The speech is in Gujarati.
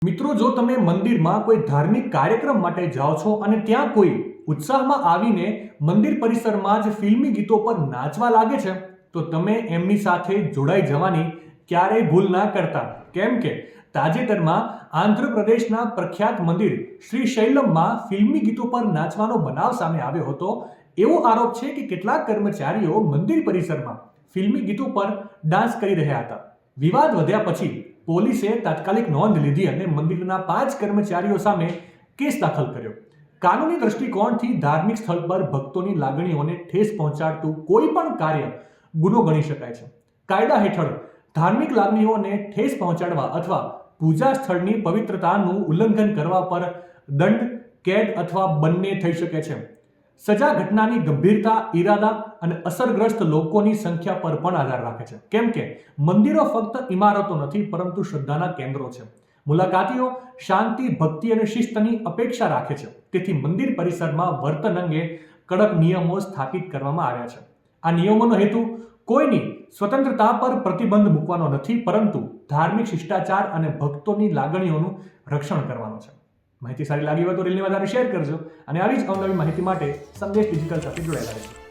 મિત્રો, જો તમે મંદિરમાં કોઈ ધાર્મિક કાર્યક્રમ માટે જાઓ છો અને ત્યાં કોઈ ઉત્સાહમાં આવીને મંદિર પરિસરમાં જ ફિલ્મી ગીતો પર નાચવા લાગે છે, તો તમે એમની સાથે જોડાઈ જવાની ક્યારેય ભૂલ ના કરતા. કેમ કે તાજેતરમાં આંધ્રપ્રદેશના પ્રખ્યાત મંદિર શ્રી શૈલમમાં ફિલ્મી ગીતો પર નાચવાનો બનાવ સામે આવ્યો હતો. એવો આરોપ છે કે કેટલાક કર્મચારીઓ મંદિર પરિસરમાં ફિલ્મી ગીતો પર ડાન્સ કરી રહ્યા હતા. વિવાદ વધ્યા પછી પોલીસે તાત્કાલિક નોંધ લીધી અને મંદિરના 5 કર્મચારીઓ સામે કેસ દાખલ કર્યો. કાનૂની દૃષ્ટિકોણથી ધાર્મિક સ્થળ પર ભક્તોની લાગણીઓને ઠેસ પહોંચાડતું કોઈ પણ કાર્ય ગુનો ગણી શકાય છે. કાયદા હેઠળ ધાર્મિક લાગણીઓને ઠેસ પહોંચાડવા અથવા પૂજા સ્થળની પવિત્રતાનું ઉલ્લંઘન કરવા પર દંડ, કેદ અથવા બંને થઈ શકે છે. સજા ઘટનાની ગંભીરતા, ઈરાદા અને અસરગ્રસ્ત લોકોની સંખ્યા પર પણ આધાર રાખે છે. કેમ કે મંદિરો ફક્ત ઇમારતો નથી, પરંતુ શ્રદ્ધાના કેન્દ્રો છે. મુલાકાતીઓ શાંતિ, ભક્તિ અને શિસ્તની અપેક્ષા રાખે છે. તેથી મંદિર પરિસરમાં વર્તન અંગે કડક નિયમો સ્થાપિત કરવામાં આવ્યા છે. આ નિયમોનો હેતુ કોઈની સ્વતંત્રતા પર પ્રતિબંધ મૂકવાનો નથી, પરંતુ ધાર્મિક શિષ્ટાચાર અને ભક્તોની લાગણીઓનું રક્ષણ કરવાનો છે. માહિતી સારી લાગી હોય તો રીલને વધારે શેર કરજો અને આવી જ અવનવી માહિતી માટે સંદેશ ડિજિટલ સાથે જોડાયેલા રહેજો.